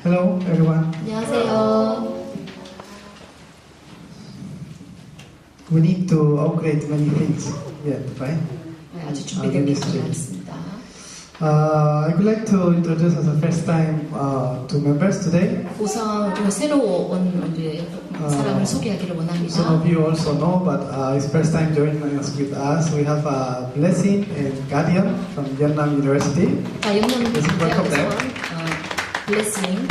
Hello, everyone. 안녕하세요. We need to upgrade many things yet, right? 네, 아직 준비된 게 많습니다. I would like to introduce as a first time two members today. 우선 오늘 새로 온 우리 사람을 소개하기를 원합니다. Some of you also know, but it's first time joining us with us. We have Blessing and Guardian from Yeonnam University. 영남대학에서 블레싱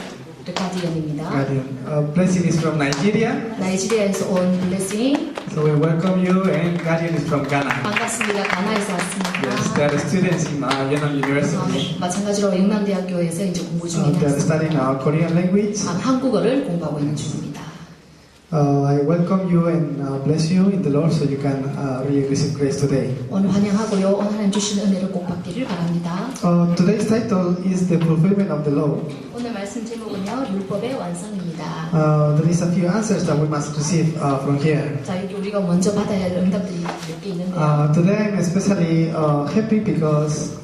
가디언입니다. Guardian. Blessing is from Nigeria. 나이지리아에서 온 블레싱. So we welcome you, and Guardian is from Ghana. 반갑습니다. 가나에서 왔습니다. Yes, they are students in Yeonnam University. 마찬가지로 영남대학교에서 이제 공부 중인 They are studying Korean language. 한국어를 공부하고 있는 중입니다. I welcome you and bless you in the Lord, so you can really receive grace today. 오늘 환영하고요. 오늘 하나님 주신 은혜를 꼭 받기를 바랍니다. Today's title is the fulfillment of the law. 오늘 말씀 제목은요, 율법의 완성입니다. There is a few answers that we must receive from here. 자, 여기 우리가 먼저 받아야 할 응답들이 몇 개 있는데요. Today I'm especially happy because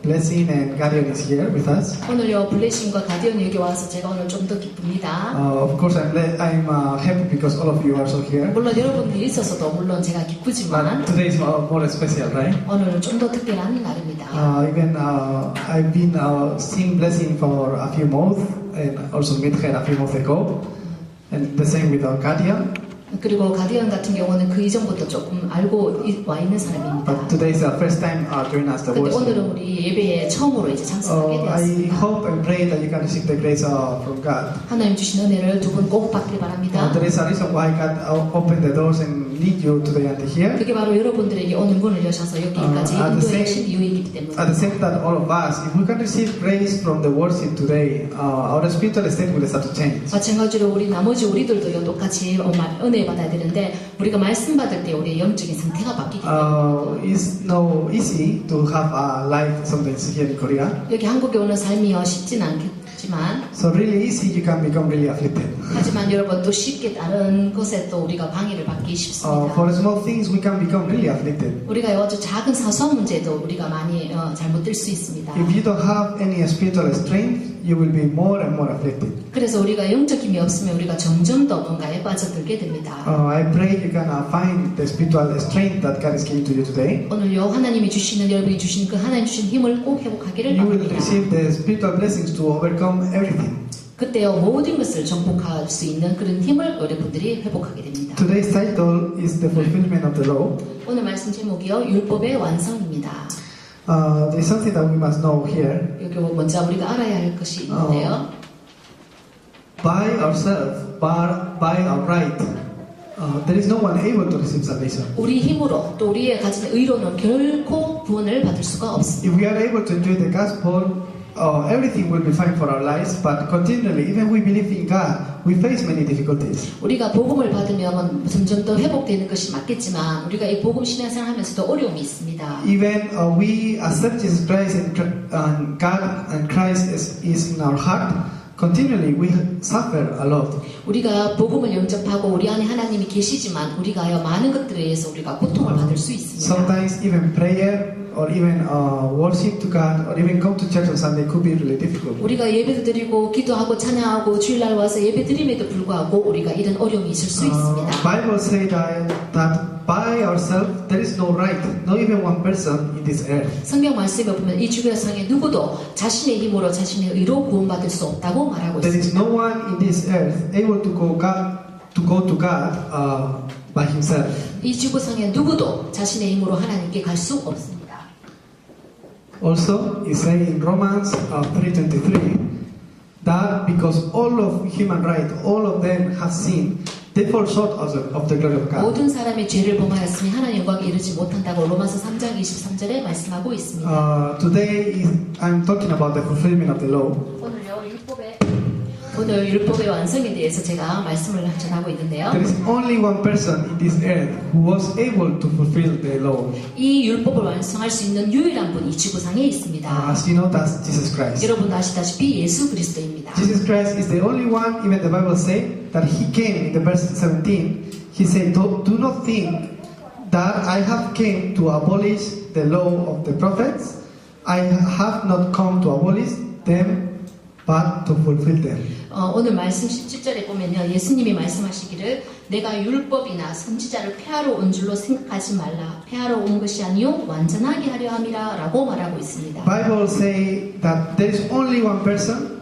Blessing and Guardian is here with us. 오늘요, 블레싱과 가디언이 여기 와서 제가 오늘 좀 더 기쁩니다. Of course, I'm happy because all of you are also here. 물론 여러분들이 있어서도 물론 제가 기쁘지만 But today is more special, right? 오늘은 좀 더 특별한 날입니다. Even I've been seeing Blessing for a few months and also met her a few months ago, and the same with our Guardian. 그리고 가디언 같은 경우는 그 이전부터 조금 알고 와 있는 사람입니다. But today is the first time joining us the 근데 worship. 오늘은 우리 예배에 처음으로 이제 참석하게 I 되었습니다. hope and pray that you can receive the grace from God. 하나님 주신 은혜를 두 분 꼭 받길 바랍니다. There is a reason why God opened the doors and lead you today and here. 그게 바로 여러분들에게 오늘 문을 여셔서 여기까지 인도해 주신 이유이기 때문에. At the same time, all of us, if we can receive grace from the worship today, our spiritual state will start to change. 마찬가지로 우리 나머지 우리들도요 똑같이 은혜 받아야 되는데 우리가 말씀 받을 때 우리의 영적인 상태가 바뀌기 때문에 It's no easy to have a life sometimes here in Korea. 여기 한국에 오는 삶이요 쉽진 않겠지만 So really easy, you can become really afflicted. 하지만 여러분 또 쉽게 다른 것에 또 우리가 방해를 받기 쉽습니다. For small things, we can become really afflicted. 우리가 아주 작은 사소한 문제도 우리가 많이 잘못될 수 있습니다. If you don't have any spiritual strength, you will be more and more afflicted. 그래서 우리가 영적 힘이 없으면 우리가 점점 더 뭔가에 빠져들게 됩니다. I pray you can find the spiritual strength that God is giving to you today. 오늘요 하나님이 주시는 여러분이 주신 그 하나님 주신 힘을 꼭 회복하기를 You will 바랍니다. receive the spiritual blessings to overcome everything. 그때요 모든 것을 정복할 수 있는 그런 힘을 여러분들이 회복하게 됩니다. Today's title is the fulfillment of the law. 오늘 말씀 제목이요 율법의 완성입니다. There is something that we must know here. 여기 먼저 우리가 알아야 할 것이 있는데요. By ourselves, by our right, there is no one able to receive salvation. 우리 힘으로 또 우리의 가진 의로는 결코 구원을 받을 수가 없습니다. If we are able to enjoy the gospel, everything will be fine for our lives. But continually, even we believe in God, we face many difficulties. 우리가 복음을 받으면 점점 더 회복되는 것이 맞겠지만 우리가 이 복음 신앙생활하면서도 어려움이 있습니다. Even we accept Jesus Christ and God and Christ is in our heart. Continually, we suffer a lot. 우리가 복음을 영접하고 우리 안에 하나님이 계시지만 우리가요 많은 것들에 의해서 우리가 고통을 받을 수 있습니다. Sometimes even prayer or even worship to God or even come to church on Sunday could be really difficult. 우리가 예배도 드리고 기도하고 찬양하고 주일날 와서 예배 드림에도 불구하고 우리가 이런 어려움이 있을 수 있습니다. Bible says that by ourselves there is no right, not even one person in this earth. 성경 말씀에 보면 이 주변상에 누구도 자신의 힘으로 자신의 의로 구원받을 수 없다고 말하고 There is 있습니다. no one in this earth able to go to God by himself. 이 지구상에 누구도 자신의 힘으로 하나님께 갈 수 없습니다. Also, it says in Romans 3:23 that because all of human right, all of them have sinned, they fall short of the glory of God. 모든 사람이 죄를 범하였으니 하나님 영광에 이르지 못한다고 로마서 3장 23절에 말씀하고 있습니다. Today I'm talking about the fulfillment of the law. 오늘 율법의 완성에 대해서 제가 말씀을 전하고 있는데요. There is only one person in this earth who was able to fulfill the law. 이 율법을 완성할 수 있는 유일한 분이 이 지구상에 있습니다. As you know, that's Jesus Christ. 여러분도 아시다시피 예수 그리스도입니다. Jesus Christ is the only one. Even the Bible says that He came in the verse 17. He said, "Do not think that I have came to abolish the law of the prophets. I have not come to abolish them, but to fulfill them. 오늘 말씀 17절에 보면요. 예수님이 말씀하시기를 내가 율법이나 선지자를 폐하러 온 줄로 생각하지 말라. 폐하러 온 것이 아니요 완전하게 하려 함이라 라고 말하고 있습니다. Bible say that there is only one person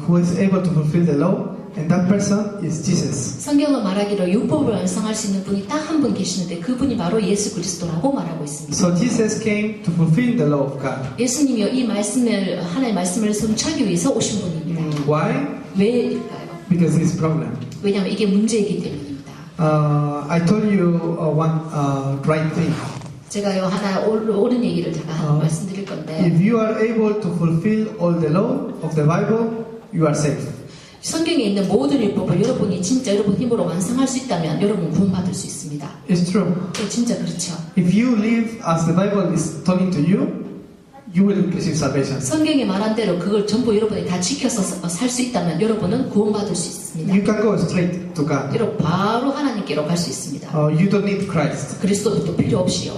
who is able to fulfill the law, and that person is Jesus. 성경은 말하기를 율법을 완성할 수 있는 분이 딱 한 분 계시는데 그분이 바로 예수 그리스도라고 말하고 있습니다. So Jesus came to fulfill the law of God. 예수님이요 이 말씀을 하나님의 말씀을 성취하기 위해서 오신 분입니다. Why? 왜일까요? Because it's problem. 왜냐하면 이게 문제이기 때문입니다. I told you one right thing. 제가요 하나 옳은 얘기를 제가 말씀드릴 건데 If you are able to fulfill all the law of the Bible, you are safe. 성경에 있는 모든 율법을 여러분이 진짜 여러분 힘으로 완성할 수 있다면 여러분 구원받을 수 있습니다. It's true. 진짜 그렇죠. If you live as the Bible is telling to you, you will receive salvation. 성경에 말한 대로 그걸 전부 여러분이 다 지켜서 살 수 있다면 여러분은 구원받을 수 있습니다. You can go straight to God. 여러분 바로 하나님께로 갈 수 있습니다. You don't need Christ. 그리스도도 필요 없이요.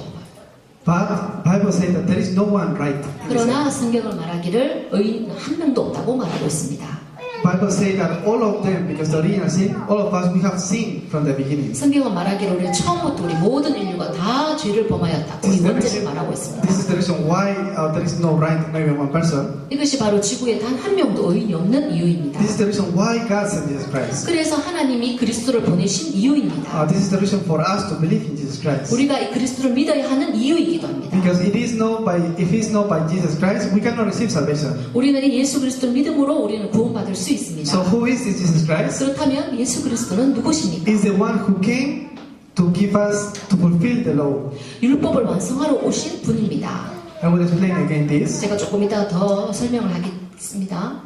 But Bible says that there is no one right. 그러나 성경을 말하기를 의인 한 명도 없다고 말하고 있습니다. Bible says that all of them, because the original sin, all of us, we have sinned from the beginning. 성경은 말하기를 우리 처음부터 우리 모든 인류가 다 죄를 범하였다고 이 원죄를 말하고 있습니다. This is the reason why there is no right, not even one person. 이것이 바로 지구에 단 한 명도 의인이 없는 이유입니다. This is the reason why God sent Jesus Christ. 그래서 하나님이 그리스도를 보내신 이유입니다. This is the reason for us to believe in Jesus Christ. 우리가 이 그리스도를 믿어야 하는 이유이기도 합니다. Because it is not by, if it's not by Jesus Christ, we cannot receive salvation. 우리는 이 예수 그리스도를 믿음으로 우리는 구원받을 수 있습니다. So who is this Jesus Christ? 그렇다면 예수 그리스도는 누구십니까? Is the one who came to give us to fulfill the law. 율법을 완성하러 오신 분입니다. I will explain again this. 제가 조금 이따 더 설명을 하겠습니다.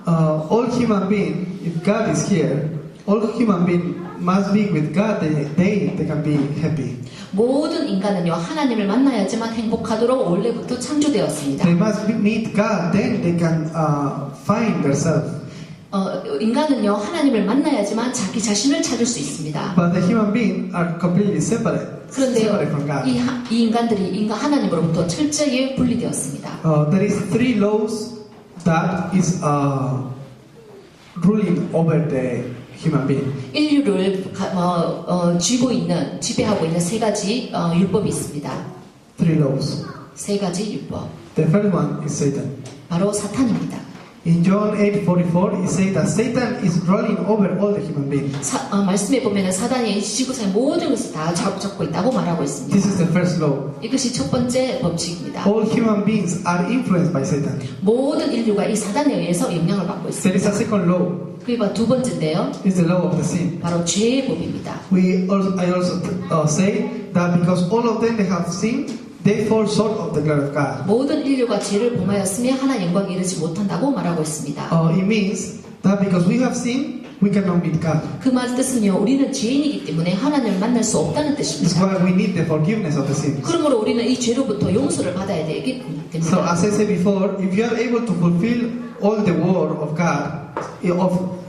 All human beings, if God is here, all human beings must be with God. They can be happy. 모든 인간은요 하나님을 만나야지만 행복하도록 원래부터 창조되었습니다. They must meet God, then they can find themselves. 인간은요 하나님을 만나야지만 자기 자신을 찾을 수 있습니다. But the human beings are completely separate 그런데요 from God. 이 인간들이 하나님으로부터 철저히 분리되었습니다. There is three laws that is ruling over the human being. 인류를 지배하고 있는 세 가지 율법이 있습니다. Three laws. 세 가지 율법. The first one is Satan. 바로 사탄입니다. In John 8:44, it says that Satan is ruling over all the human beings. 말씀에 보면 사단이 지구상의 모든 것을 다 잡고 있다고 말하고 있습니다. This is the first law. 이것이 첫 번째 법칙입니다. All human beings are influenced by Satan. 모든 인류가 이 사단에 의해서 영향을 받고 There is 있습니다. a second law. 그리고 두 번째인데요. It's the law of the sin. 바로 죄의 법입니다. I also say that because all of them they have sinned, they fall short of the glory of God. 모든 인류가 죄를 범하였으며 하나님 영광에 이르지 못한다고 말하고 있습니다. It means that because we have sinned, we cannot meet God. 그 말 뜻은요, 우리는 죄인이기 때문에 하나님을 만날 수 없다는 It's 뜻입니다. why we need the forgiveness of the sins. 그러므로 우리는 이 죄로부터 용서를 받아야 되기 So 때문에 as I said before, if you are able to fulfill all the word of God,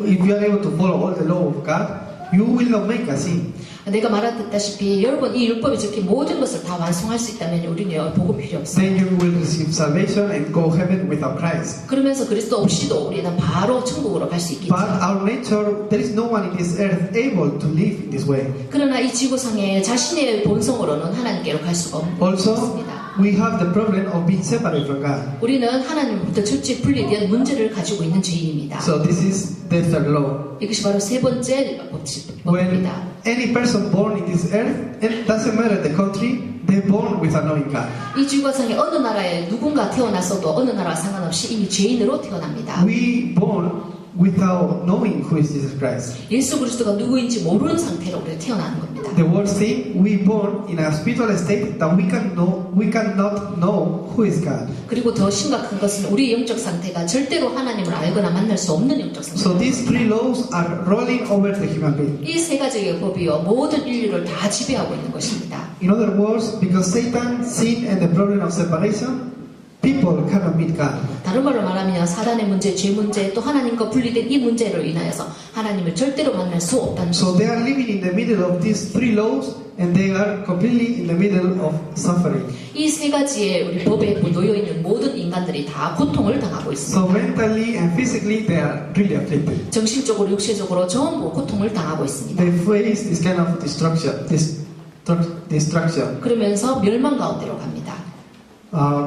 if you are able to follow all the law of God, you will not make a sin. 내가 말했다시피 여러분 이 율법에 적힌 모든 것을 다 완성할 수 있다면 우리는 복음 필요 없어요. Then you will receive salvation and go heaven without Christ. 그러면서 그리스도 없이도 우리는 바로 천국으로 갈 수 있겠죠. But our nature, there is no one in this earth able to live in this way. 그러나 이 지구상에 자신의 본성으로는 하나님께로 갈 수가 Also, 없습니다. we have the problem of being separated from God. 우리는 하나님부터 철저히 분리된 문제를 가지고 있는 죄인입니다. So this is the third law. 이것이 바로 세 번째 When 법입니다. any person born in this earth, it doesn't matter the country, they're born without knowing God. 이 지구상에 어느 나라에 누군가 태어났어도 어느 나라와 상관없이 이미 죄인으로 태어납니다. We born without knowing who is Jesus Christ. 예수 그리스도가 누구인지 모르는 상태로 우리가 태어나는 겁니다. The worst thing, we born in a spiritual state that we cannot know who is God. 그리고 더 심각한 것은 우리의 영적 상태가 절대로 하나님을 알거나 만날 수 없는 영적 So 상태. these three laws are rolling over the human being. 이 세 가지의 법이요 모든 인류를 다 지배하고 있는 것입니다. In other words, because Satan, sin, and the problem of separation, people cannot meet God. 다른 말로 말하면 사단의 문제, 죄 문제, 또 하나님과 분리된 이 문제로 인하여서 하나님을 절대로 만날 수 없다는 So 것입니다. they are living in the middle of these three laws and they are completely in the middle of suffering. 이 세 가지의 우리 법에 놓여 있는 모든 인간들이 다 고통을 당하고 있습니다. So mentally and physically they are really afflicted. 정신적으로, 육체적으로 전부 고통을 당하고 있습니다. They face this kind of destruction. 그러면서 멸망 가운데로 갑니다.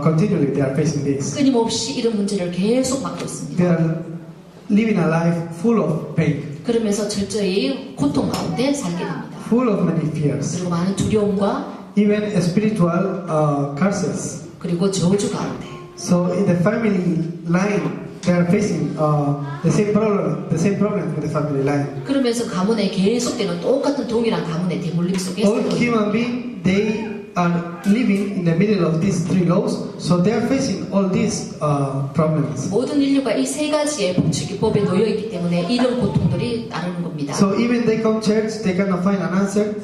Continually they are facing this. 끊임없이 이런 문제를 계속 맡고 있습니다. They are living a life full of pain, 그러면서 철저히 고통 가운데 살게 됩니다. full of many fears, 그리고 많은 두려움과 even spiritual curses. 그리고 저주 가운데. So in the family line, they are facing the same problem with the family line. 그러면서 가문에 계속되는 똑같은 동일한 가문의 대물림 속에 All 살고 있습니다. human beings, they are living in the middle of these three laws, so they are facing all these problems. 모든 인류가 이 세 가지의 법칙법에 놓여 있기 때문에 이런 고통들이 따르는 겁니다. So even they come church, they cannot find an answer.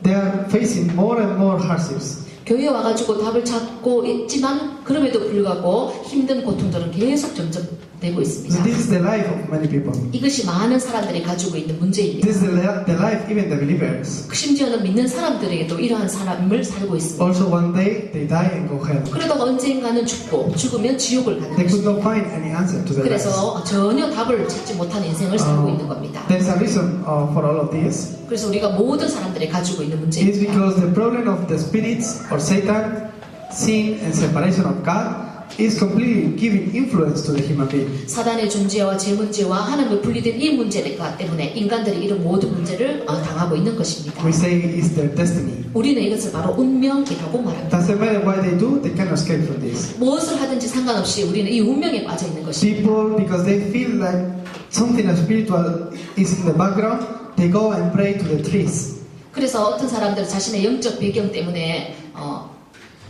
They are facing more and more hardships. 교회에 와가지고 답을 찾고 있지만 그럼에도 불구하고 힘든 고통들은 계속 점점 되고 So 있습니다. this is the life of many people. 이것이 많은 사람들이 가지고 있는 문제입니다. This is the life even the believers. 심지어는 믿는 사람들에게도 이러한 삶을 살고 있습니다. Also one day they die and go hell. 그러다가 언젠가는 죽고 죽으면 지옥을 가는 They could 것입니다. not find any answer to their lives. 그래서 전혀 답을 찾지 못한 인생을 살고 있는 겁니다. There's a reason for all of this. 그래서 우리가 모든 사람들이 가지고 있는 It's 문제입니다. because the problem of the spirits or Satan, sin and separation of God is completely giving influence to the human being. 사단의 존재와 제 문제와 하나님과 분리된 이 문제가 때문에 인간들이 이런 모든 문제를 당하고 있는 것입니다. We say it's their destiny. 우리는 이것을 바로 운명이라고 말합니다. Doesn't matter what they do, they cannot escape from this. 무엇을 하든지 상관없이 우리는 이 운명에 빠져 있는 것입니다. People, because they feel like something spiritual is in the background, they go and pray to the trees. 그래서 어떤 사람들은 자신의 영적 배경 때문에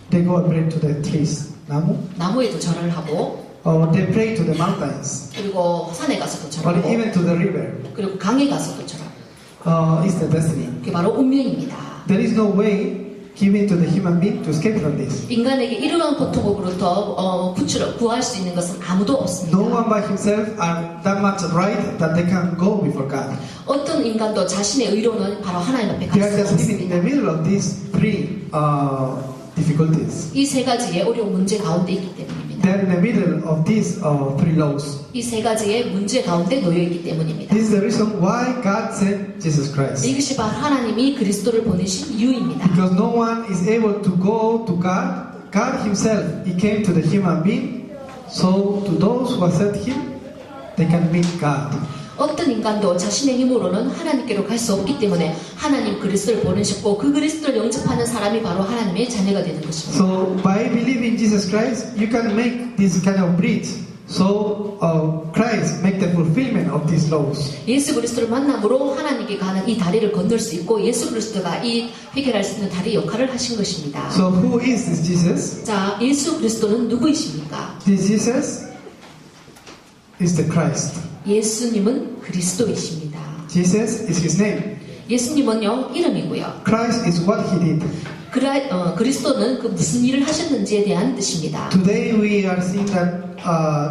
They go and pray to the trees. 나무? 나무에도 절을 하고 Or they pray to the mountains. 그리고 산에 가서도 Or 절하고 even to the river. 그리고 강에 가서도 절하고 It's the destiny. 그게 바로 운명입니다. There is no way given to the human being to escape from this. 인간에게 이러한 고통으로부터 구할 수 있는 것은 아무도 없습니다. No one by himself are that much right that they can go before God. 어떤 인간도 자신의 의로는 바로 하나님 앞에 They 갈 are 수 just living in 없습니다. the middle of these three difficulties. 이 세 가지의 어려운 문제 가운데 있기 때문입니다. They are in the middle of these three laws. 이 세 가지의 문제 가운데 놓여 있기 때문입니다. This is the reason why God sent Jesus Christ. 이것이 바로 하나님이 그리스도를 보내신 이유입니다. Because no one is able to go to God. God Himself, He came to the human being. So to those who accept Him, they can meet God. 어떤 인간도 자신의 힘으로는 하나님께로 갈 수 없기 때문에 하나님 그리스도를 보내셨고 그 그리스도를 영접하는 사람이 바로 하나님의 자녀가 되는 것입니다. So by believing Jesus Christ, you can make this kind of bridge. So Christ make the fulfillment of these laws. 예수 그리스도를 만남으로 하나님께 가는 이 다리를 건널 수 있고 예수 그리스도가 이 해결할 수 있는 다리 역할을 하신 것입니다. So who is this Jesus? 자, 예수 그리스도는 누구이십니까? This Jesus is the Christ. 예수님은 그리스도이십니다. Jesus is His name. 예수님은요 이름이고요. Christ is what He did. 그리스도는 그 무슨 일을 하셨는지에 대한 뜻입니다. Today we are seeing that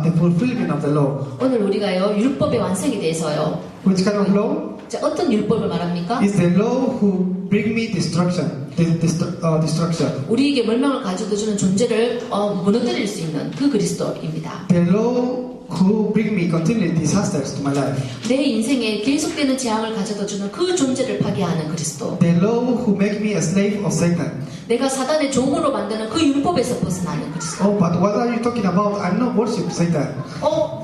the fulfillment of the law. 오늘 우리가요 율법의 완성에 대해서요. Which kind of law? 자, 어떤 율법을 말합니까? Is the law who bring me destruction. Destruction. 우리에게 멸망을 가져다 주는 존재를 무너뜨릴 수 있는 그 그리스도입니다. The law who bring me continually disasters to my life. 내 인생에 계속되는 재앙을 가져다 주는 그 존재를 파괴하는 그리스도. The law who make me a slave of Satan. 내가 사단의 종으로 만드는 그 율법에서 벗어나는 그리스도. Oh, but what are you talking about? I'm not worship Satan.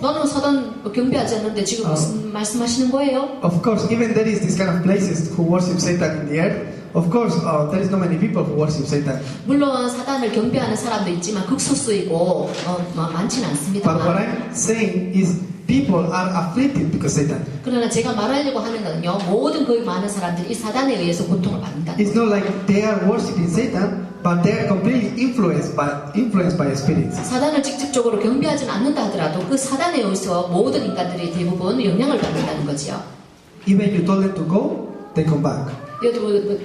너는 사단 경배하지 않는데 지금 무슨 말씀하시는 거예요? Of course, even there is this kind of places who worship Satan in the earth. Of course, there is not many people who worship Satan. 물론 사단을 경배하는 사람도 있지만 극소수이고 많지는 But what 않습니다만 I'm saying is people are afflicted because Satan. 그러나 제가 말하려고 하는 건요 모든 거의 많은 사람들이 이 사단에 의해서 고통을 받는다. It's not like they are worshiping Satan, but they are completely influenced by spirits. 사단을 직접적으로 경배하지는 않는다 하더라도 그 사단에 의해서 모든 인간들이 대부분 영향을 받는다는 거지요. Even you told them to go, they come back.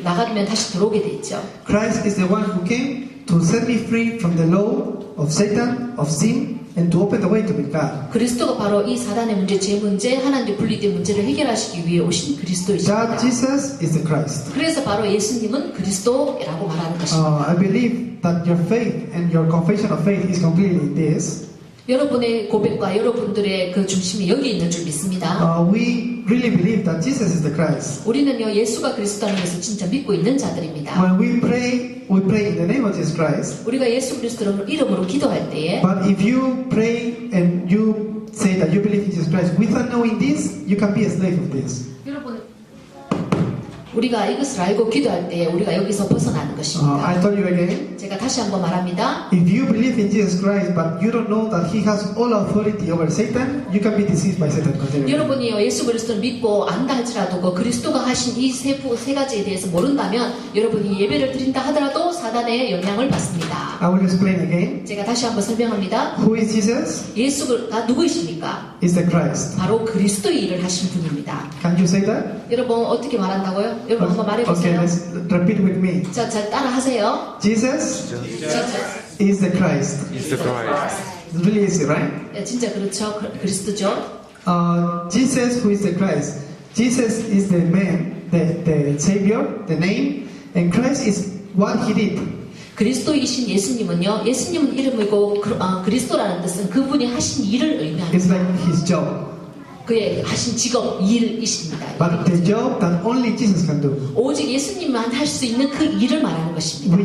나가면 다시 들어오게 돼 있죠. Christ is the one who came to set me free from the law of Satan, of sin, and to open the way to meet God. 그리스도가 바로 이 사단의 문제, 죄 문제, 하나님의 분리된 문제를 해결하시기 위해 오신 그리스도이십니다. That Jesus is the Christ. 그래서 바로 예수님은 그리스도라고 말하는 것입니다. I believe that your faith and your confession of faith is completely in this. 여러분의 고백과 여러분들의 그 중심이 여기 있는 줄 믿습니다. We really believe that Jesus is the Christ. 우리는요 예수가 그리스도라는 것을 진짜 믿고 있는 자들입니다. When we pray in the name of Jesus Christ. 우리가 예수 그리스도 이름으로 기도할 때에 But if you pray and you say that you believe in Jesus Christ without knowing this, you can be a slave of this. 여러분 우리가 이것을 알고 기도할 때 우리가 여기서 벗어나는 것입니다. I tell you again. 제가 다시 한번 말합니다. If you believe in Jesus Christ but you don't know that He has all authority over Satan, you can be deceived by Satan continually. 여러분이요 예수 그리스도를 믿고 안다 할지라도 그 그리스도가 하신 이 세 가지에 대해서 모른다면 여러분이 예배를 드린다 하더라도 사단의 영향을 받습니다. I will explain again. 제가 다시 한번 설명합니다. Who is Jesus? 예수가 누구이십니까? Is the Christ. 바로 그리스도의 일을 하신 분입니다. Can you say that? 여러분 어떻게 말한다고요? 여러분 한번 Okay, 말해보세요. let's repeat with me. 자, 잘 따라 하세요. Jesus 진짜, is the Christ. Is the Christ. It's really easy, right? 네, 진짜 그렇죠. 그리스도죠. Jesus, who is the Christ? Jesus is the man, the Savior, the name, and Christ is what He did. 그리스도이신 예수님은요. 예수님은 이름이고 그리스도라는 뜻은 그분이 하신 일을 의미합니다. It's like His job. 그의 하신 직업, 일이십니다. But the job that only Jesus can do. 오직 예수님만 할 수 있는 그 일을 말하는 것입니다.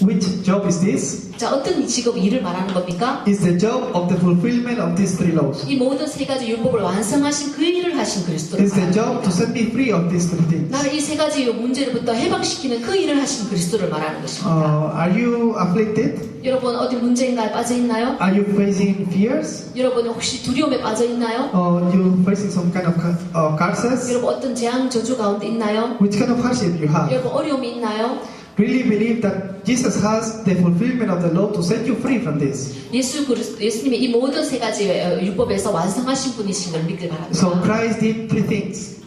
Which job is this? 자, 어떤 직업, 일을 말하는 겁니까? It's the job of the fulfillment of these three laws. 이 모든 세 가지 율법을 완성하신 그 일을 하신 그리스도를 It's the 말하는 job 겁니다. to set me free of these three things. 나를 이 세 가지 문제로부터 해방시키는 그 일을 하신 그리스도를 말하는 것입니다. Are you afflicted? 여러분 어디 문제인가에 빠져 있나요? Are you facing fears? 여러분 혹시 두려움에 빠져 있나요? You facing some kind of curses? 여러분 어떤 재앙 저주 가운데 있나요? Which kind of hardship you have? 여러분 어려움이 있나요? Really believe that Jesus has the fulfillment of the law to set you free from this. 예수님이 이 모든 세 가지 율법에서 완성하신 분이신 걸 믿길 바랍니다. So Christ did three things.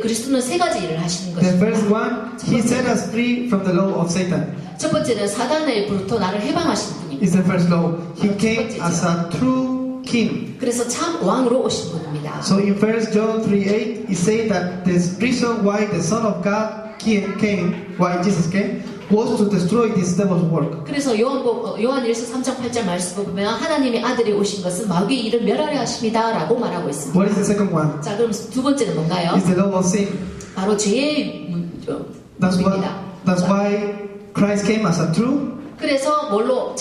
그리스도는 세 가지 일을 하시는 The 것입니다. first one, He set us free from the law of Satan. 첫 번째는 사단으로부터 나를 해방하신 분입니다. Is the first law. He came as a true king. 그래서 참 왕으로 오신 분입니다. So in 1 John 3:8, it says that the reason why the Son of God came, why Jesus came, was to destroy this devil's work. 그래서 요한 1서 3장 8절 말씀을 보면 하나님의 아들이 오신 것은 마귀의 일을 멸하려 하십니다라고 말하고 있습니다. What is the second one? 자, 그럼 두 번째는 뭔가요? It's the law of sin. 바로 죄의 문제입니다. That's why Christ came as a true 그래서 뭘로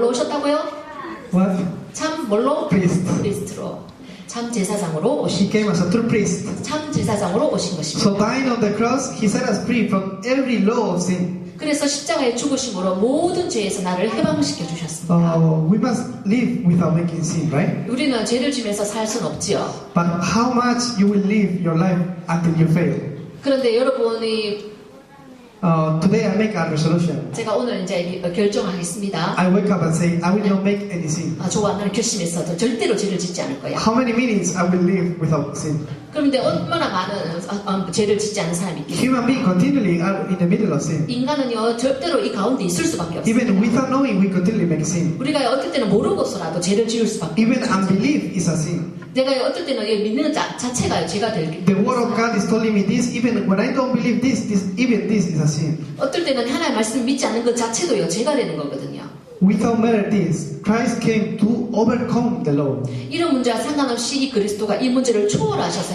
오셨다고요? what? 참 뭘로? Priest. 프리스트로. 참 제사장으로 He 오신 came as a true priest. 참 제사장으로 오신 것입니다. So dying on the cross, He set us free from every law of sin. 그래서 십자가의 죽으심으로 모든 죄에서 나를 해방시켜 주셨습니다. We must live without making sin, right? 우리는 죄를 지면서 살 수는 없지요. But how much you will live your life until you fail? 그런데 여러분이 Today I make a resolution. 제가 오늘 이제 결정하겠습니다. I wake up and say, I will not make any sin. 저와 나는 결심했어도 절대로 죄를 짓지 않을 거야. How many minutes I will live without sin? 그런데 얼마나 많은 죄를 짓지 않는 사람이 있겠어요? Human beings continually are in the middle of sin. 인간은요 절대로 이 가운데 있을 수밖에 없어요. Even without knowing, we continually make sin. 우리가 어떨 때는 모르고서라도 죄를 지을 수밖에 Even 없어요. unbelief is a sin. 내가 어떨 때는 믿는 자체가 죄가 될 The word of God is telling me this. Even when I don't believe this, even this is a sin. 어떨 때는 하나님의 말씀을 믿지 않는 것 자체도요 죄가 되는 거거든요. Without matter this, Christ came to overcome the law. 이런 문제와 상관없이 이 그리스도가 이 문제를 초월하셔서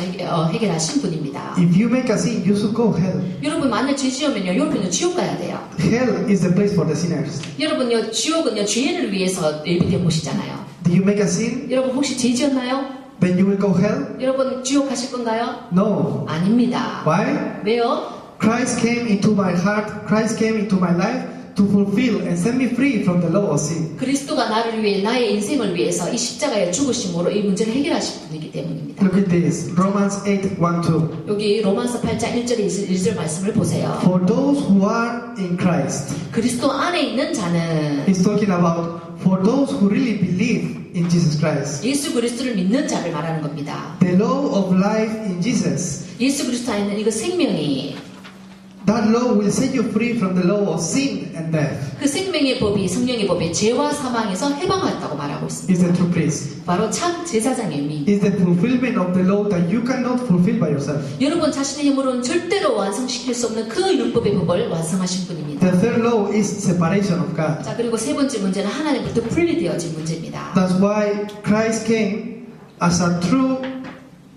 해결하신 분입니다. If you make a sin, you should go hell. 여러분 만약 죄 지으면요 여러분은 지옥 가야 돼요. Hell is the place for the sinners. 여러분요 지옥은요 죄인을 위해서 예비된 곳이잖아요. Do you make a sin? 여러분 혹시 죄 지었나요? Then you will go hell? 여러분 지옥 가실 건가요? No. 아닙니다. Why? 왜요? Christ came into my heart. Christ came into my life to fulfill and set me free from the law of sin. 그리스도가 나를 위해 나의 인생을 위해서 이 십자가의 죽으심으로 이 문제를 해결하신 분이기 때문입니다. Look at this. Romans 8:1-2. 여기 로마서 8장 1절 1절 말씀을 보세요. For those who are in Christ. 그리스도 안에 있는 자는 He's talking about for those who really believe in Jesus Christ. 예수 그리스도를 믿는 자를 말하는 겁니다. The law of life in Jesus. 예수 그리스도 안에 있는 이거 생명이 That law will set you free from the law of sin and death. 그 생명의 법이 성령의 법이 죄와 사망에서 해방하였다고 말하고 Is 있습니다. the true priest. 바로 참 제사장의 의미. Is the fulfillment of the law that you cannot fulfill by yourself. 여러분 자신의 힘으로는 절대로 완성시킬 수 없는 그 율법의 법을 완성하신 분입니다. The third law is separation of God. 자, 그리고 세 번째 문제는 하나님부터 분리되어진 문제입니다. That's why Christ came as a true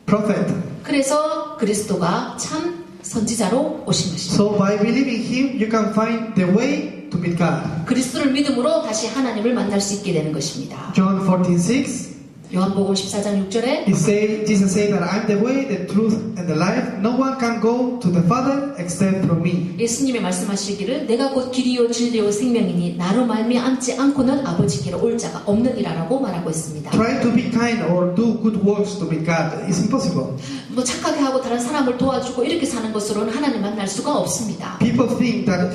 prophet. 그래서 그리스도가 참 선지자로 오신 것입니다. So by believing Him, you can find the way to meet God. 그리스도를 믿음으로 다시 하나님을 만날 수 있게 되는 것입니다. John 14:6. 요한복음 14장 6절에 Jesus said that I'm the way, the truth, and the life. No one can go to the Father except through me. 예수님이 말씀하시기를 내가 곧 길이요 진리요 생명이니 나로 말미암지 않고는 아버지께로 올 자가 없느니라라고 말하고 있습니다. Try to be kind or do good works to meet God. It's impossible. 뭐 착하게 하고 다른 사람을 도와주고 이렇게 사는 것으로는 하나님 만날 수가 없습니다. People think that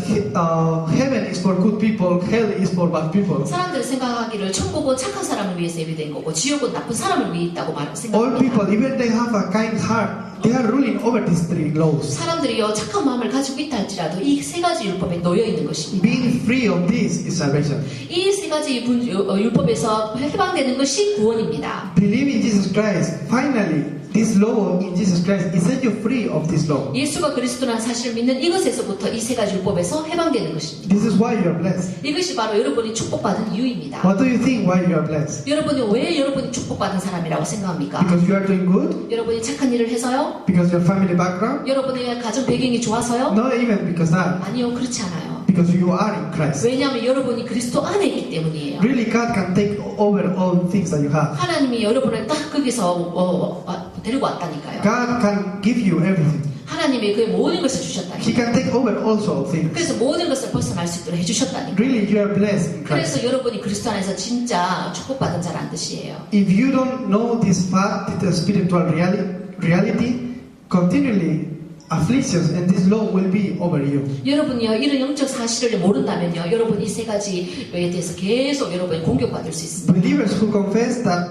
heaven is for good people, hell is for bad people. 사람들이 생각하기를 천국은 착한 사람을 위해서 예비된 거고 지옥은 나쁜 사람을 위해 있다고 All 생각합니다. people, even they have a kind heart, they are ruling over these three laws. 사람들이요 착한 마음을 가지고 있다 할지라도 이 세 가지 율법에 놓여 있는 것입니다. Being free of this is salvation. 이 세 가지 율법에서 해방되는 것이 구원입니다. Believe in Jesus Christ. Finally, this law in Jesus Christ is set you free of this law. 예수가 그리스도라는 사실을 믿는 이것에서부터 이 세 가지 율법에서 해방되는 것입니다. This is why you are blessed. 이것이 바로 여러분이 축복받은 이유입니다. What do you think why you are blessed? 여러분이 왜 여러분이 축복받은 사람이라고 생각합니까? Because you are doing good? 여러분이 착한 일을 해서요? Because your family background? 여러분의 가정 배경이 좋아서요? Not even because that. 아니요, 그렇지 않아요. Because you are in Christ. 왜냐하면 여러분이 그리스도 안에 있기 때문이에요. Really, God can take over all things that you have. 하나님이 여러분을 딱 거기서 데리고 왔다니까요. God can give you everything. 하나님이 그 모든 것을 He 주셨다니까요. can take over also all things. 그래서 모든 것을 벗어날 수 있도록 해주셨다니까요. Really, you are blessed in Christ. 그래서 여러분이 그리스도 안에서 진짜 축복받은 자라는 뜻이에요. If you don't know this fact, the spiritual reality, continually afflictions and this law will be over you. 여러분이요 이런 영적 사실을 모른다면요 여러분 이 세 가지에 대해서 계속 여러분이 공격받을 수 있습니다. Believers who confess that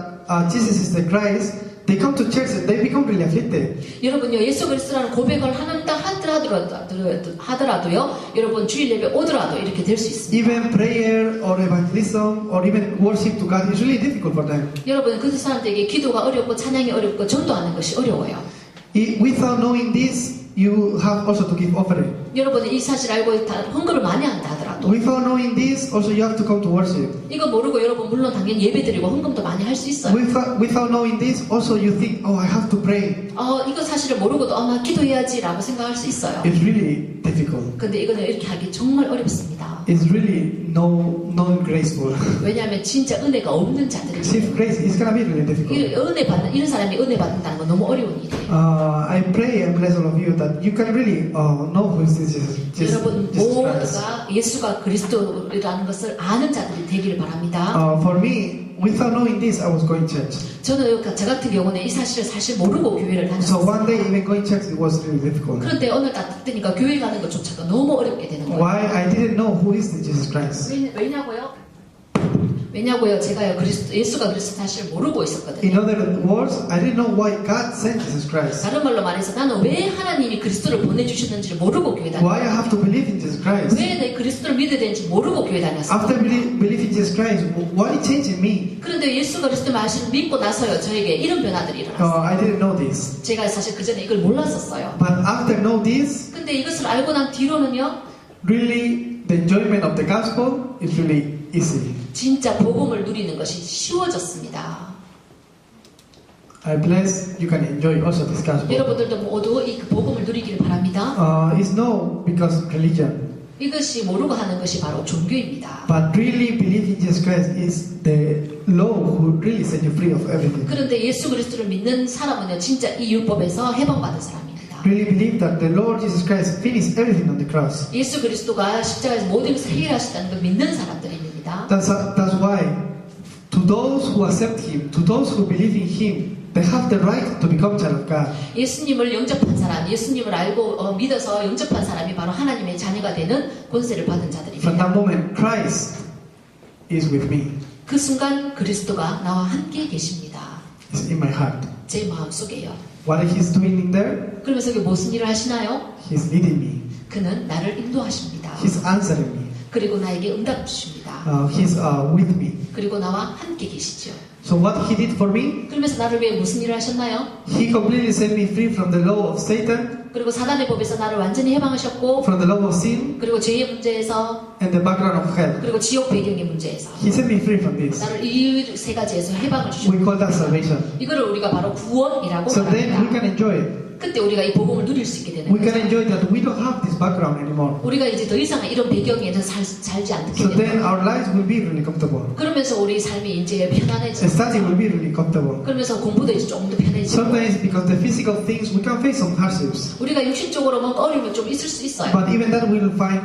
Jesus is the Christ, they come to church and they become really afflicted. 여러분요 예수 그리스도라는 고백을 한다 하더라도요 여러분 주일 예배 오더라도 이렇게 될 수 있습니다. Even prayer or evangelism or even worship to God is really difficult for them. 여러분 그 사람들에게 기도가 어렵고 찬양이 어렵고 전도하는 것이 어려워요. Without knowing this, you have also to give offering. 여러분이 이 사실 알고 있다 헌금을 많이 한다 하더라도 Without knowing this, also you have to come to worship. 이거 모르고 여러분 물론 당연히 예배드리고 헌금도 많이 할 수 있어요. Without knowing this, also you think, oh, I have to pray. 이거 사실을 모르고도 나 기도해야지라고 생각할 수 있어요. It's really difficult. 근데 이거는 이렇게 하기 정말 어렵습니다. It's really non-graceful. 왜냐하면 진짜 은혜가 없는 자들이 Receive grace is gonna be really difficult. 이런 사람이 은혜 받는다는 건 너무 어려운 일이에요. I pray and bless all of you that you can really know who is Jesus 여러분 Christ. 모두가 예수가 그리스도라는 것을 아는 자들이 되기를 바랍니다. For me, without knowing this, I was going church. 저는 저 같은 경우는 이 사실을 사실 모르고 교회를 So 다녔어요. one day, even going church, it was really difficult. 그런데 어느 날 딱 뜨니까 교회 가는 것조차가 너무 어렵게 되는 거예요. Why? I didn't know who is Jesus Christ. 왜냐고요? 제가요 예수가 그리스도 사실을 모르고 In 있었거든요. other words, I didn't know why God sent Jesus Christ. 다른 말로 말해서 나는 왜 하나님이 그리스도를 보내주셨는지를 모르고 교회 Why I 다녔어요. have to believe in Jesus Christ. 왜 내 그리스도를 믿어야 되는지 모르고 교회 다녔어요. After believing Jesus Christ, what it changed in me? 그런데 예수 그리스도 말씀을 믿고 나서요 저에게 이런 변화들이 일어났어요. I didn't know this. 제가 사실 그 전에 이걸 몰랐었어요. But after know this, 근데 이것을 알고 난 뒤로는요 really the enjoyment of the gospel is really easy. 진짜 복음을 누리는 것이 쉬워졌습니다. I bless you can enjoy also this gospel. 여러분들도 모두 이 복음을 누리기를 바랍니다. It's no because of religion, 이것이 모르고 하는 것이 바로 종교입니다. but really believing Jesus Christ is the law who really set you free of everything. 그런데 예수 그리스도를 믿는 사람은요 진짜 이 율법에서 해방받은 사람입니다. Really believe that the Lord Jesus Christ finished everything on the cross. 예수 그리스도가 십자가에서 모든 것을 해결하셨다는 걸 믿는 사람들입니다. That's why to those who accept Him, to those who believe in Him, they have the right to become child of God. 예수님을 영접한 사람, 예수님을 알고 믿어서 영접한 사람이 바로 하나님의 자녀가 되는 권세를 받은 From 자들입니다. that moment, Christ is with me. 그 순간 그리스도가 나와 함께 계십니다. It's in my heart. 제 마음 속에요. What He's doing in there, 그러면서 그게 무슨 일을 하시나요? He's leading me. 그는 나를 인도하십니다. He's answering me. 그리고 나에게 응답 주십니다. He's with me. 그리고 나와 함께 계시죠. So what he did for me, 그러면서 나를 위해 무슨 일을 하셨나요? he completely set me free from the law of Satan, 그리고 사단의 법에서 나를 완전히 해방하셨고, from the law of sin, 그리고 죄의 문제에서, and the background of hell. 그리고 지옥 배경의 문제에서 He set me free from this. 나를 이 세 가지에서 해방을 We 주셨고, call that salvation. 이거를 우리가 바로 구원이라고 So then we 말합니다. can enjoy it. 그때 우리가 이 복음을 누릴 수 있게 되는 We can 거죠. enjoy that we don't have this background anymore. 우리가 이제 더 이상 이런 배경에는 살지 않게 So 되는 then 거예요. our lives will be really comfortable. 그러면서 우리 삶이 이제 The 편안해지고, study will be really comfortable. 그러면서 공부도 이제 조금 더 편해지고, Sometimes because the physical things we can face some hardships, 우리가 육신적으로 뭔가 어려움이 좀 있을 수 있어요. but even that we will find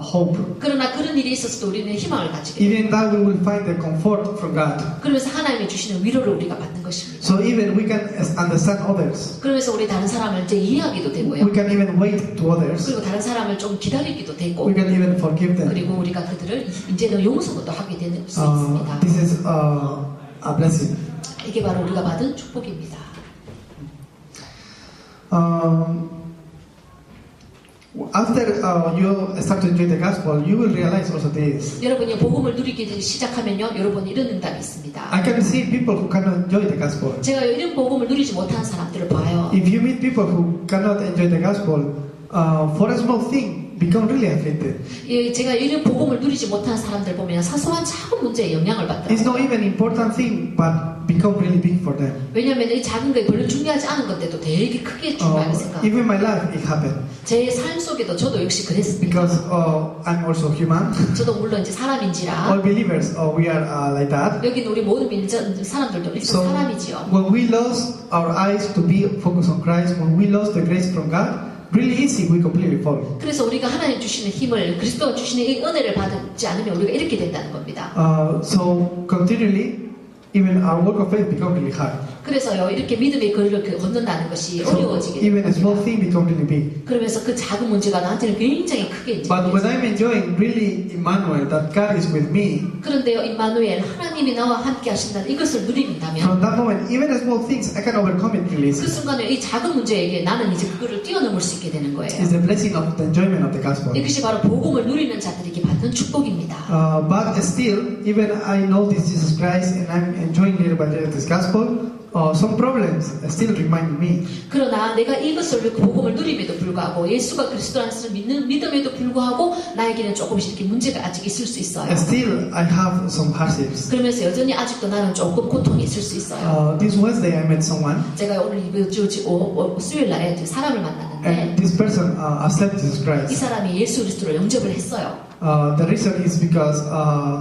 hope. 그러나 그런 일이 있었을 때 우리는 희망을 가지게 돼요. Even that we will find the comfort from God. 그러면서 하나님이 주시는 위로를 우리가 받는 것입니다. So even we can understand others. 그러면서 우리 다른 사람을 이제 이해하기도 되고요. We can even wait to others. 그리고 다른 사람을 좀 기다리기도 되고, We can even forgive them. 그리고 우리가 그들을 이제는 용서도 하게 되는 수 있습니다. This is a blessing. 이게 바로 우리가 받은 축복입니다. After you start to enjoy the gospel, you will realize also this. 여러분이 복음을 누리기 시작하면요, 여러분이 이런 응답이 있습니다. I can see people who cannot enjoy the gospel. 제가 이런 복음을 누리지 못한 사람들을 봐요. If you meet people who cannot enjoy the gospel, for a small thing, become really afflicted. 예, 제가 이런 복음을 누리지 못한 사람들 보면 사소한 작은 문제에 영향을 It's not 받더라고요. even important thing, but become really big for them. 왜냐하면 이 작은 게 별로 중요하지 않은 건데도 되게 크게 중요하게 생각합니다. Even my life, it happened 제 삶 속에도 저도 역시 그랬습니다. because I'm also human. 저도 물론 이제 사람인지라 All believers, we are like that. 여기는 우리 모든 사람들도 일단 So 사람이지요. when we lost our eyes to be focused on Christ, when we lost the grace from God, really easy we completely fall. 그래서 우리가 하나님 주시는 힘을 그리스도가 주시는 이 은혜를 받지 않으면 우리가 이렇게 된다는 겁니다. So continually, even our work of faith become really hard. 그래서요 이렇게 믿음의 거리를 걷는다는 것이 So 어려워지게 even a small 됩니다. thing become really big. 그러면서 그 작은 문제가 나한테는 굉장히 크게 이제 But when I'm enjoying really Emmanuel, that God is with me, 그런데요 임마누엘 하나님이 나와 함께 하신다는 이것을 누린다면 from that moment, even a small things, I can overcome it really 그 easy. 순간에 이 작은 문제에게 나는 이제 그거를 뛰어넘을 수 있게 되는 거예요. It's the blessing of the enjoyment of the gospel. 이것이 바로 복음을 누리는 자들에게 받는 축복입니다. But still, even I know this Jesus Christ and I'm enjoying little by little this gospel, some problems still remind me. 그러나 내가 이것을 그 복음을 누림에도 불구하고 예수가 그리스도라는 것을 믿는 믿음에도 불구하고 나에게는 조금씩 이렇게 문제가 아직 있을 수 있어요. Still, I have some hardships. 그러면서 여전히 아직도 나는 조금 고통이 있을 수 있어요. This Wednesday, I met someone, 제가 오늘 수요일 날에 이제 사람을 만났는데 and this person accepted Jesus 이 Christ. 사람이 예수 그리스도를 영접을 했어요. The reason is because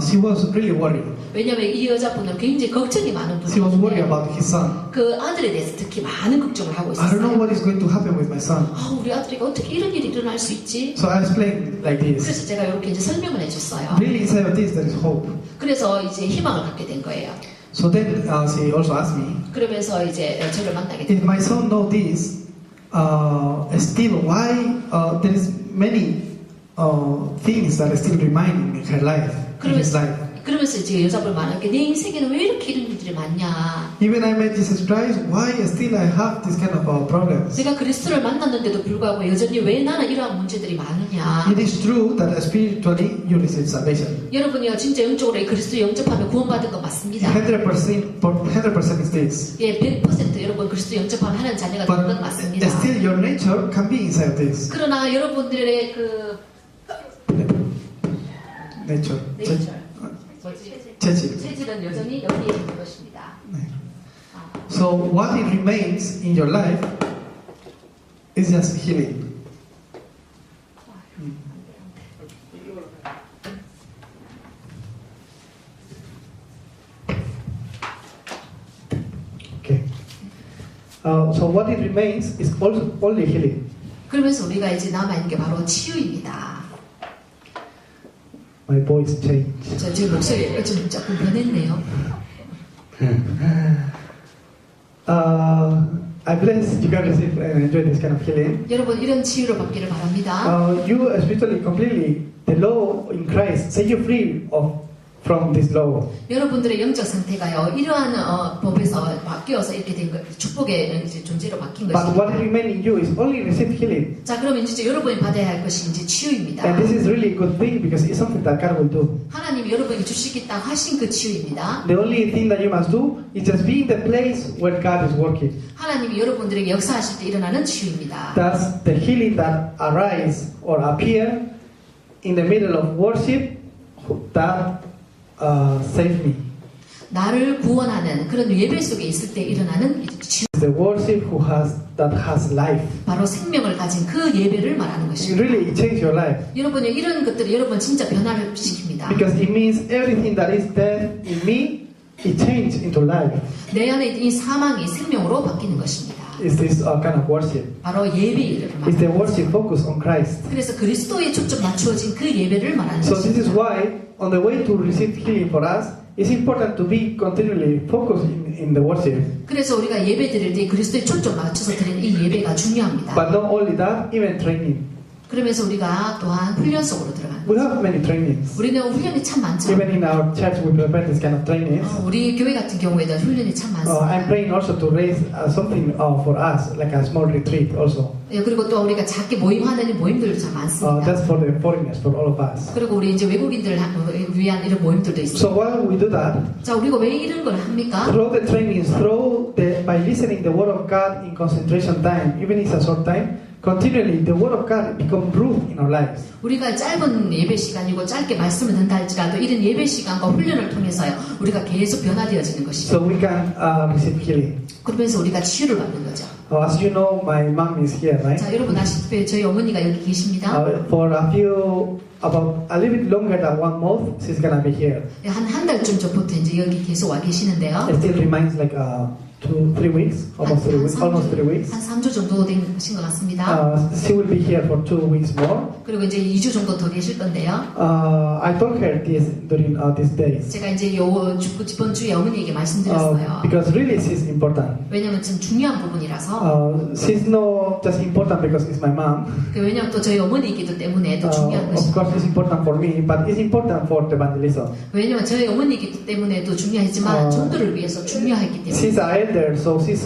she was really worried. 왜냐하면 이 여자분은 굉장히 걱정이 많은 She was worried 분이었는데 about his son. 그 아들에 대해서 특히 많은 걱정을 하고 I don't know 있었어요. what is going to happen with my son. 아, 우리 아들에게 어떻게 이런 일이 일어날 수 있지? So I explained like this. 그래서 제가 이렇게 이제 설명을 해줬어요. Really inside of this there is hope. 그래서 이제 희망을 갖게 된 거예요. So then she also asked me, 그러면서 이제 저를 만나게 if 됐어요. my son know this, still why there is many things that still remain in her life, in his life. 그러면서 이제 여자분 말하게 내 인생에는 왜 이렇게 이런 일들이 많냐? Even I met Jesus Christ, why still I have this kind of problems? 내가 그리스도를 만났는데도 불구하고 여전히 왜 나는 이러한 문제들이 많으냐? It is true that spiritually you receive salvation. 여러분이요 진짜 영적으로 이 그리스도 영접하면 구원받은 거 맞습니다. 100% is this. 예, 100% 여러분 그리스도 영접하면 하나님 자녀가 되는 건 But 맞습니다. still your nature can be inside of this. 그러나 여러분들의 그 Nature. 뭐지? 체질. 체질은 여전히 여기에 있는 것입니다. So what it remains in your life is just healing. Okay. So what it remains is also only healing. 그러면서 우리가 이제 남아있는 게 바로 치유입니다. My voice changed. 제 목소리가 좀 조금 변했네요. I bless you can receive and enjoy this kind of healing. 여러분 이런 치유를 받기를 바랍니다. You spiritually completely the law in Christ set you free of from this law. 여러분들의 영적 상태가요, 이러한 법에서 바뀌어서 이렇게 된 거, 축복의 이제 존재로 바뀐 But 것입니다. what remains in you is only receive healing. 자, 그러면 이제 여러분이 받아야 할 것이 이제 치유입니다. And this is really a good thing because it's something that God will do. 하나님이 여러분에게 주시겠다 하신 그 치유입니다. The only thing that you must do is just be in the place where God is working. 하나님이 여러분들에게 역사하실 때 일어나는 치유입니다. That's the healing that arise or appear in the middle of worship that save me. 나를 구원하는 그런 예배 속에 있을 때 일어나는 치유. The worship that has life. 바로 생명을 가진 그 예배를 말하는 It 것입니다. really change your life 여러분의 이런 것들이 여러분 진짜 변화를 시킵니다. because it means everything that is dead in me, it changed into life. 내 안에 이 사망이 생명으로 바뀌는 것입니다. Is this kind of worship? 바로 예배를 Is the 말합니다. worship focused on Christ? 그래서 그리스도에 초점 맞추어진 그 예배를 말하는 So this is 것입니다. why on the way to receive healing for us, it's important to be continually focused in the worship. 그래서 우리가 예배 드릴 때 그리스도에 초점 맞춰서 드리는 이 예배가 중요합니다. But not only that, even training. 그러면서 우리가 또한 훈련 속으로 들어가는 We 거죠. have many trainings. 우리는 훈련이 참 많죠. Even in our church, we prepare this kind of trainings. 우리 교회 같은 경우에도 훈련이 참 많습니다. I'm praying also to raise something for us, like a small retreat also. 예, 그리고 또 우리가 작게 모임하는 모임들도 참 많습니다. That's for the foreigners, for all of us. 그리고 우리 이제 외국인들을 위한 이런 모임들도 있습니다. So while we do that, 자, 우리가 왜 이런 걸 합니까? through the trainings, by listening the word of God in concentration time, even if it's a short time, continually the word of God become root in our lives. 우리가 짧은 예배 시간이고 짧게 말씀을 듣는다 할지라도 이런 예배 시간과 훈련을 통해서요 우리가 계속 변화되어지는 것입니다. So we can receive healing. 그러면서 우리가 치유를 받는 거죠. As you know, my mom is here, right? 자, 여러분 아시다시피 저희 어머니가 여기 계십니다. For about a little bit longer than 1 month, she's gonna be here. 한 달쯤 전부터 이제 여기 계속 와 계시는데요. It still remains like 2-3 weeks, almost 3 weeks. 한 3주 정도 된 것인 것 같습니다. She will be here for 2 weeks more. 그리고 이제 2주 정도 더 계실 건데요. I told her this during these days. 제가 이제 이번 주에 어머니에게 말씀드렸어요. Because really she's important. 왜냐면 좀 중요한 부분이라서. She's not just important because it's my mom. 왜냐면 또 저희 어머니이기도 때문에 또 중요한 Of 것입니다. course it's important for me, but it's important for the evangelism. 왜냐면 저희 어머니이기 때문에도 중요하지만 전도를 위해서 중요하기 때문에. She's an elder, so she's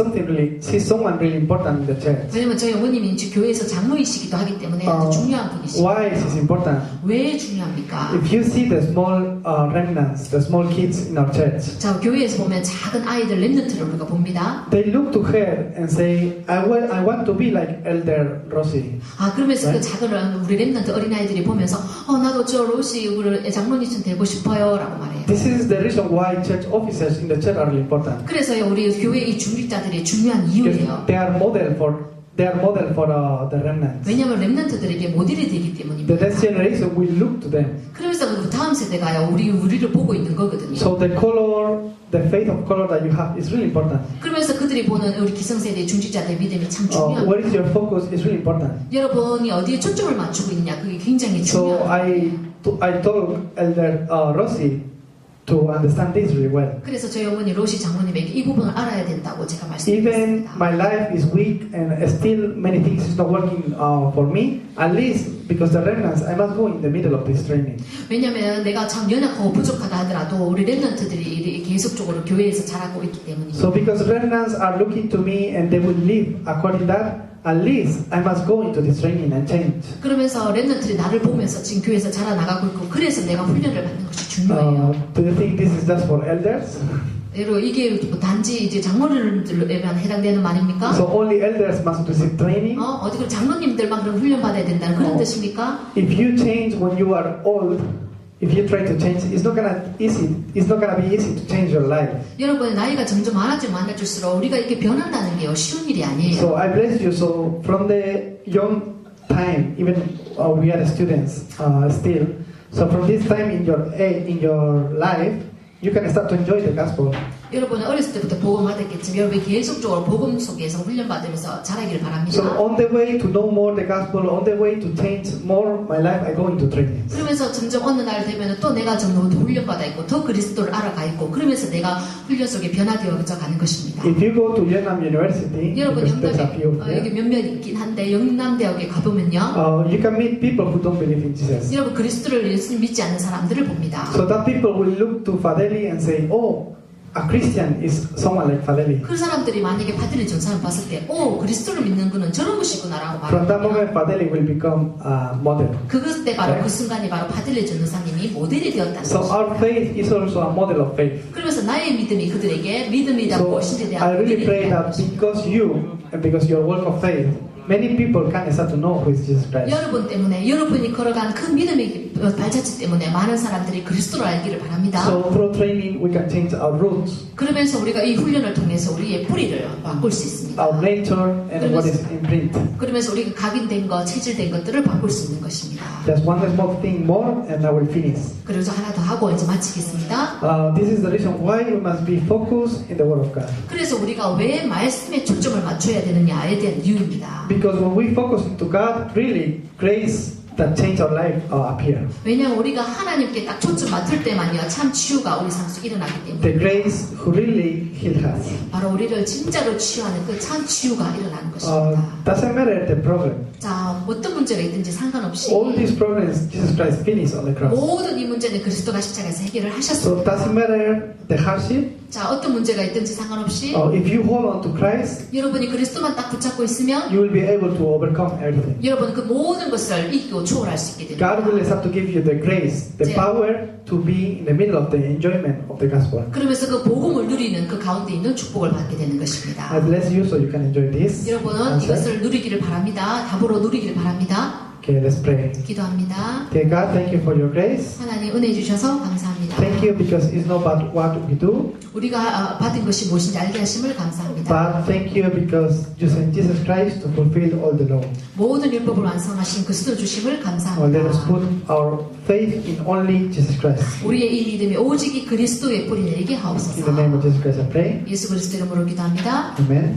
someone really important in the church. 왜냐면 저희 어머님이 이제 교회에서 장로이시기도 하기 때문에 아주 중요한 분이시죠. Why is it important? 왜 중요합니까? If you see the small remnants, the small kids in our church, 자, 교회에서 보면 작은 아이들 렘넌트를 우리가 봅니다. they look to her and say, I want to be like Elder Rosie. 아, 그러면서 네? 그 작은 우리 렘넌트 어린아이들이 보면서 나도 저 로시 우리 장로님 되고 싶어요 라고 말해요. This is the reason why church officers in the church are really important. 그래서요 우리 교회 이 중직자들이 중요한 이유예요. They are model for the remnants. 왜냐하면 렘넌트들에게 모델이 되기 The 때문입니다. next generation will look to them. 그래서 그 다음 세대가요 우리를 보고 있는 거거든요. So the faith of color that you have is really important. 그러면서 그들이 보는 우리 기성세대 중직자들의 믿음이 참 중요합니다. Where is your focus is really important. 여러분이 어디에 초점을 맞추고 있느냐 그게 굉장히 So 중요합니다. I told Elder Rosie to understand this really well. 그래서 저희 어머니 로시 장모님에게 이 부분을 알아야 된다고 제가 Even 말씀드렸습니다. my life is weak and still many things is not working for me. At least because the remnants, I must go in the middle of this training. 왜냐하면 내가 참 연약하고 부족하다 하더라도 우리 렘넌트들이 계속적으로 교회에서 자라고 있기 때문입니다. So because remnants are looking to me and they will live according to that, at least I must go into this training and change. 그러면서 렘넌트들이 나를 보면서 지금 교회에서 자라나가고 있고 그래서 내가 훈련을 받는 것이 중요해요. Do you think this is just for elders? 여러분 이게 뭐 단지 이제 장로님들에만 해당되는 말입니까? So only elders must receive training? 어디 그 장로님들만 그럼 훈련 받아야 된다는 그런 뜻입니까? If you change when you are old, if you try to change, it's not gonna be easy to change your life. 여러분 나이가 점점 많아지면 많아질수록 우리가 이렇게 변한다는 게요 쉬운 일이 아니에요. So I bless you. So from the young time, even we are students still. So from this time in your life, you can start to enjoy the gospel. 여러분은 어렸을 때부터 복음 받았겠지만 여러분이 계속적으로 복음 속에서 훈련받으면서 자라기를 바랍니다. So on the way to know more the gospel, on the way to change more my life, I go into trainings. 그러면서 점점 어느 날 되면 또 내가 점점 더 훈련받아 있고 더 그리스도를 알아가 있고 그러면서 내가 훈련 속에 변화되어져 가는 것입니다. If you go to Yeonnam University, 여러분 because there's a few 여기 here, 몇몇 있긴 한데 영남대학에 가보면요. you can meet people who don't believe in Jesus. 여러분 그리스도를 예수님 믿지 않는 사람들을 봅니다. So that people will look to Fadeli and say, oh, a Christian is someone like Fadeli. 그 사람들이 만약에 파들리 전사를 봤을 때, 오 그리스도를 믿는 그는 저런 것이구나라고 From that 말합니다. moment, Fadeli will become a model. 그때 바로 그 순간이 바로 파들리 전사님이 모델이 되었다는 So 것입니다. our faith is also a model of faith. 그러면서 나의 믿음이 그들에게 믿음이라고 So 신에 대한 I really 모델이 pray 되었다는 that 것입니다. because you and because your work of faith, many people can start to know who is Jesus Christ. 여러분 때문에 여러분이 걸어간 그 믿음의 발자취 때문에 많은 사람들이 그리스도를 알기를 바랍니다. So through training, we can change our roots, 그러면서 우리가 이 훈련을 통해서 우리의 뿌리를 바꿀 수 있습니다. our nature, and what is imprint. 그러면서 우리가 각인된 것, 체질된 것들을 바꿀 수 있는 것입니다. Just one small thing more, and I will finish. 그래서 하나 더 하고 이제 마치겠습니다. This is the reason why we must be focused in the Word of God. 그래서 우리가 왜 말씀에 초점을 맞춰야 되느냐에 대한 이유입니다. Because when we focus into God, really grace that change our life appear. 왜냐하면 우리가 하나님께 딱 초점 맞출 때만요 참 치유가 우리 삶 속에 일어나기 The 때문에 grace who really healed us. 바로 우리를 진짜로 치유하는 그 참 치유가 일어나는 것입니다. Doesn't matter the problem. 자, 어떤 문제가 있든지 상관없이 All these problems Jesus Christ finished on the cross. 모든 이 문제는 그리스도가 십자가에서 해결을 So 하셨습니다. doesn't matter the hardship. 자, 어떤 문제가 있든지 상관없이 If you hold on to Christ, 여러분이 그리스도만 딱 붙잡고 있으면 you will be able to overcome everything. 여러분은 그 모든 것을 이기고 초월할 수 있게 됩니다. God will start to give you the grace, the power to be in the middle of the enjoyment of the gospel. 그러면서 그 복음을 누리는 그 가운데 있는 축복을 받게 되는 것입니다. I bless you so you can enjoy this. 여러분은 이것을 누리기를 바랍니다. 답으로 누리기를 바랍니다. Okay, let's pray. 기도합니다. Okay, God, thank you for your grace. 하나님 은혜 주셔서 감사합니다. Thank you because it's not about what we do, 우리가 받은 것이 무엇인지 알게 하심을 감사합니다. but thank you because you sent Jesus Christ to fulfill all the law. 모든 율법을 완성하신 그리스도 주심을 Let us 감사합니다. put our faith in only Jesus Christ. 우리의 이 믿음이 오직 이 그리스도의 뿌리 내리게 In the 하옵소서. name of Jesus Christ, I pray. 예수 그리스도 이름으로 기도합니다. Amen.